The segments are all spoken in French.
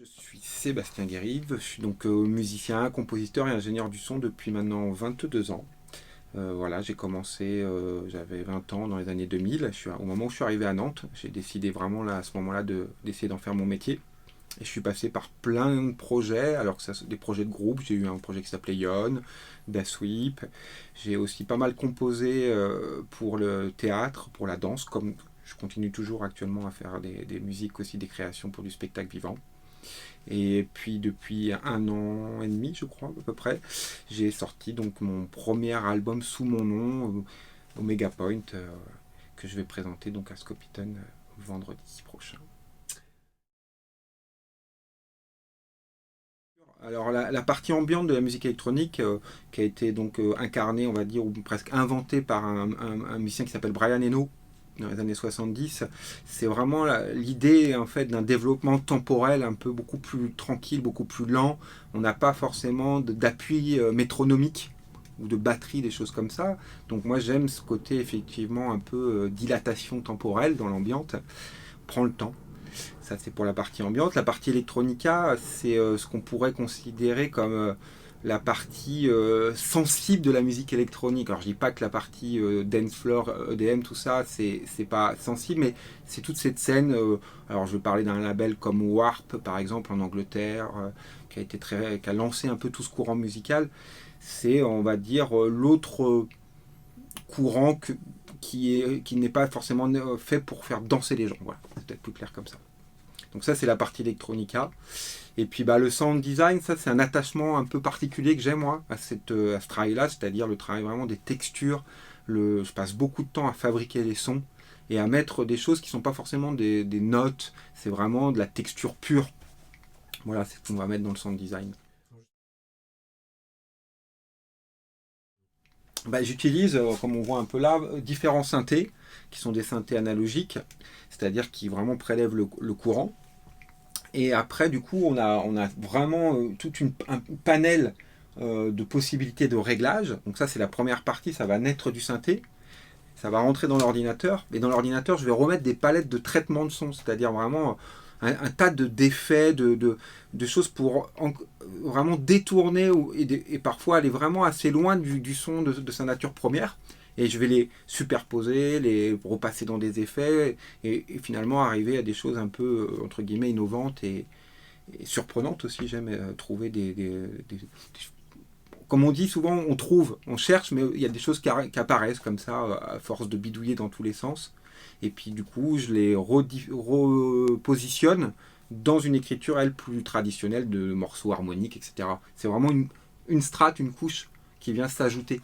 Je suis Sébastien Guérive, je suis donc musicien, compositeur et ingénieur du son depuis maintenant 22 ans. Voilà, j'ai commencé, j'avais 20 ans dans les années 2000. Au moment où je suis arrivé à Nantes, j'ai décidé vraiment là, à ce moment-là d'essayer d'en faire mon métier. Et je suis passé par plein de projets, alors que ça, des projets de groupe. J'ai eu un projet qui s'appelait Yon, Da Sweep. J'ai aussi pas mal composé pour le théâtre, pour la danse, comme je continue toujours actuellement à faire des musiques aussi, des créations pour du spectacle vivant. Et puis depuis 1 an et demi, je crois, à peu près, j'ai sorti donc mon premier album sous mon nom, Omega Point, que je vais présenter donc à Scopiton vendredi prochain. Alors la partie ambiante de la musique électronique, qui a été donc incarnée, on va dire, ou presque inventée par un musicien qui s'appelle Brian Eno dans les années 70, c'est vraiment l'idée en fait d'un développement temporel un peu beaucoup plus tranquille, beaucoup plus lent. On n'a pas forcément d'appui métronomique ou de batterie, des choses comme ça. Donc moi j'aime ce côté effectivement un peu dilatation temporelle dans l'ambiance. Prends le temps. Ça, c'est pour la partie ambiante. La partie electronica, c'est ce qu'on pourrait considérer comme la partie sensible de la musique électronique. Alors, je dis pas que la partie dance floor, EDM, tout ça, c'est pas sensible, mais c'est toute cette scène. Alors, je vais parler d'un label comme Warp, par exemple, en Angleterre, qui a lancé un peu tout ce courant musical. C'est, on va dire, l'autre courant qui n'est pas forcément fait pour faire danser les gens. Voilà, c'est peut-être plus clair comme ça. Donc ça, c'est la partie electronica. Et puis le sound design, ça c'est un attachement un peu particulier que j'ai moi à ce travail-là, c'est-à-dire le travail vraiment des textures. Je passe beaucoup de temps à fabriquer les sons et à mettre des choses qui ne sont pas forcément des notes, c'est vraiment de la texture pure. Voilà, c'est ce qu'on va mettre dans le sound design. J'utilise, comme on voit un peu là, différents synthés, qui sont des synthés analogiques, c'est-à-dire qui vraiment prélèvent le courant. Et après, du coup, on a vraiment tout un panel de possibilités de réglage. Donc ça, c'est la première partie, ça va naître du synthé. Ça va rentrer dans l'ordinateur. Et dans l'ordinateur, je vais remettre des palettes de traitement de son, c'est-à-dire vraiment un tas d'effets, de choses pour vraiment détourner et parfois aller vraiment assez loin du son de sa nature première. Et je vais les superposer, les repasser dans des effets et finalement arriver à des choses un peu, entre guillemets, innovantes et surprenantes aussi. J'aime trouver comme on dit souvent, on trouve, on cherche, mais il y a des choses qui apparaissent comme ça à force de bidouiller dans tous les sens. Et puis du coup, je les repositionne dans une écriture, elle, plus traditionnelle de morceaux harmoniques, etc. C'est vraiment une strate, une couche qui vient s'ajouter.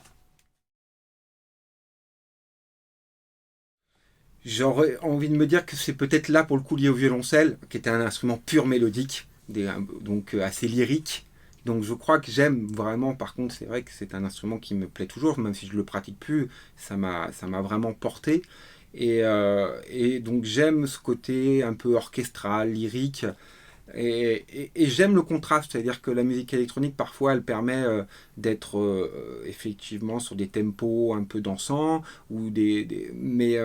J'aurais envie de me dire que c'est peut-être là pour le coup lié au violoncelle, qui était un instrument pur mélodique, donc assez lyrique. Donc je crois que j'aime vraiment, par contre c'est vrai que c'est un instrument qui me plaît toujours, même si je ne le pratique plus, ça m'a vraiment porté. Et donc j'aime ce côté un peu orchestral, lyrique, et j'aime le contraste, c'est-à-dire que la musique électronique, parfois, elle permet d'être effectivement sur des tempos un peu dansants, mais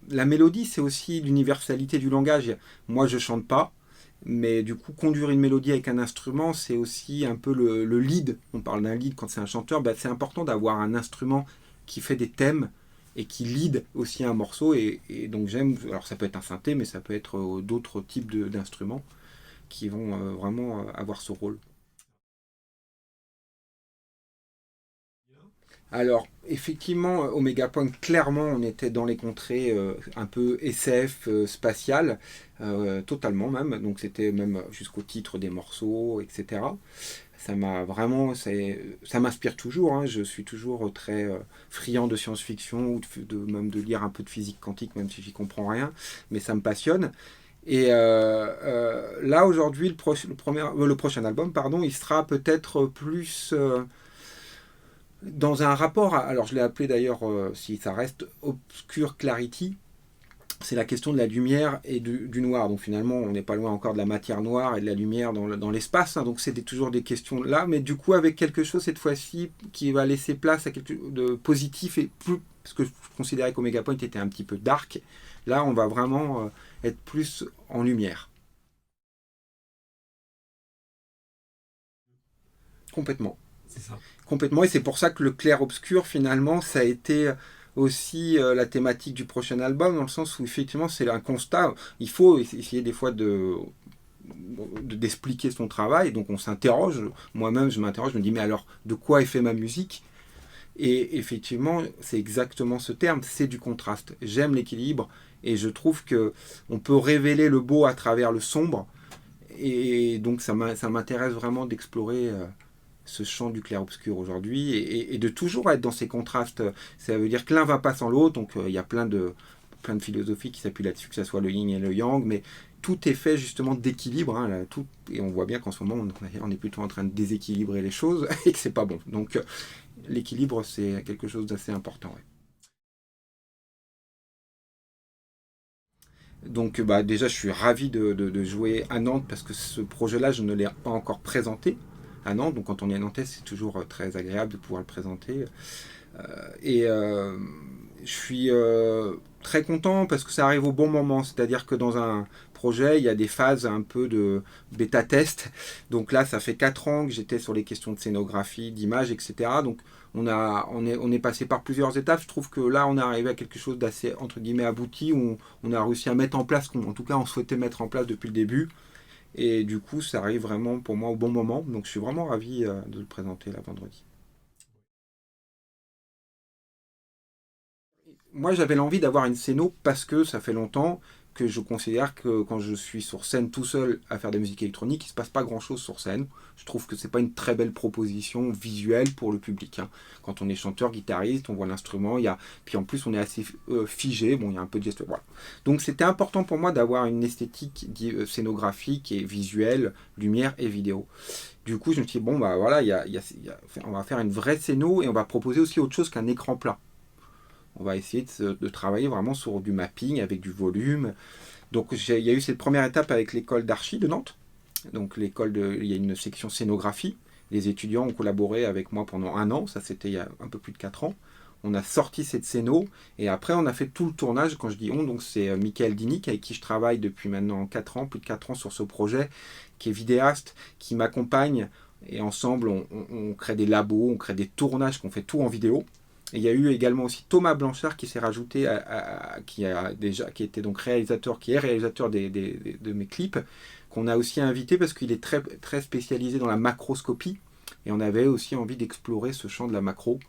la mélodie, c'est aussi l'universalité du langage. Moi, je chante pas, mais du coup, conduire une mélodie avec un instrument, c'est aussi un peu le lead. On parle d'un lead quand c'est un chanteur, c'est important d'avoir un instrument qui fait des thèmes et qui lead aussi un morceau. Et donc j'aime, alors ça peut être un synthé, mais ça peut être d'autres types d'instruments qui vont vraiment avoir ce rôle. Alors, effectivement, Omega Point, clairement, on était dans les contrées un peu SF, spatiales, totalement même. Donc, c'était même jusqu'au titre des morceaux, etc. Ça m'a vraiment, ça m'inspire toujours. Hein. Je suis toujours très friand de science-fiction ou même de lire un peu de physique quantique, même si j'y comprends rien. Mais ça me passionne. Et là, aujourd'hui, le prochain album, pardon, il sera peut-être plus dans un rapport, alors je l'ai appelé d'ailleurs, si ça reste Obscure Clarity, c'est la question de la lumière et du noir. Donc finalement, on n'est pas loin encore de la matière noire et de la lumière dans l'espace. Hein. Donc c'est toujours des questions là, mais du coup avec quelque chose cette fois-ci qui va laisser place à quelque chose de positif et plus, parce que je considérais qu'Omega Point était un petit peu dark. Là, on va vraiment être plus en lumière. Complètement. C'est ça. Complètement, et c'est pour ça que le clair-obscur, finalement, ça a été aussi la thématique du prochain album, dans le sens où effectivement c'est un constat. Il faut essayer des fois d'expliquer son travail, donc on s'interroge. Moi-même, je m'interroge, je me dis, mais alors, de quoi est fait ma musique? Et effectivement, c'est exactement ce terme, c'est du contraste. J'aime l'équilibre, et je trouve que on peut révéler le beau à travers le sombre, et donc ça m'intéresse vraiment d'explorer ce champ du clair-obscur aujourd'hui et de toujours être dans ces contrastes. Ça veut dire que l'un va pas sans l'autre, donc il y a plein de philosophies qui s'appuient là-dessus, que ce soit le yin et le yang, mais tout est fait justement d'équilibre, hein, là, tout, et on voit bien qu'en ce moment on est plutôt en train de déséquilibrer les choses et que c'est pas bon. Donc l'équilibre c'est quelque chose d'assez important. Ouais. Donc bah, déjà je suis ravi de jouer à Nantes parce que ce projet-là je ne l'ai pas encore présenté à Nantes, donc quand on est à Nantes c'est toujours très agréable de pouvoir le présenter. Et je suis très content parce que ça arrive au bon moment. C'est-à-dire que dans un projet, il y a des phases un peu de bêta-test. Donc là, ça fait 4 ans que j'étais sur les questions de scénographie, d'image, etc. Donc on est passé par plusieurs étapes. Je trouve que là, on est arrivé à quelque chose d'assez, entre guillemets, abouti, où on a réussi à mettre en place, en tout cas, on souhaitait mettre en place depuis le début. Et du coup, ça arrive vraiment pour moi au bon moment. Donc je suis vraiment ravi de le présenter là vendredi. Moi, j'avais l'envie d'avoir une scéno parce que ça fait longtemps que je considère que quand je suis sur scène tout seul à faire de la musique électronique, il ne se passe pas grand-chose sur scène. Je trouve que c'est pas une très belle proposition visuelle pour le public. Hein. Quand on est chanteur, guitariste, on voit l'instrument, puis en plus on est assez figé, bon, il y a un peu de geste. Voilà. Donc c'était important pour moi d'avoir une esthétique scénographique et visuelle, lumière et vidéo. Du coup, je me suis dit, bon, bah voilà, on va faire une vraie scéno et on va proposer aussi autre chose qu'un écran plat. On va essayer de travailler vraiment sur du mapping avec du volume. Donc il y a eu cette première étape avec l'école d'archi de Nantes. Donc il y a une section scénographie. Les étudiants ont collaboré avec moi pendant 1 an, ça c'était il y a un peu plus de 4 ans. On a sorti cette scéno et après on a fait tout le tournage. Quand je dis on, donc c'est Michael Dinic avec qui je travaille depuis maintenant 4 ans, plus de 4 ans sur ce projet, qui est vidéaste, qui m'accompagne et ensemble on crée des labos, on crée des tournages, qu'on fait tout en vidéo. Et il y a eu également aussi Thomas Blanchard qui s'est rajouté, qui était donc réalisateur, qui est réalisateur de mes clips, qu'on a aussi invité parce qu'il est très, très spécialisé dans la macroscopie. Et on avait aussi envie d'explorer ce champ de la macro.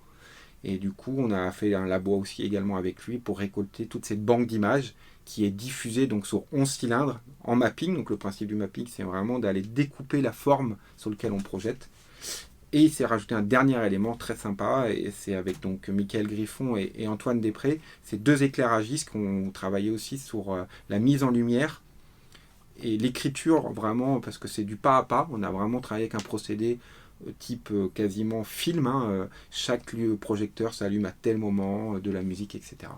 Et du coup, on a fait un labo aussi également avec lui pour récolter toute cette banque d'images qui est diffusée donc sur 11 cylindres en mapping. Donc le principe du mapping, c'est vraiment d'aller découper la forme sur laquelle on projette. Et il s'est rajouté un dernier élément très sympa, et c'est avec donc Michael Griffon et Antoine Després, ces deux éclairagistes qui ont travaillé aussi sur la mise en lumière et l'écriture vraiment, parce que c'est du pas à pas, on a vraiment travaillé avec un procédé type quasiment film, hein, chaque projecteur s'allume à tel moment, de la musique, etc.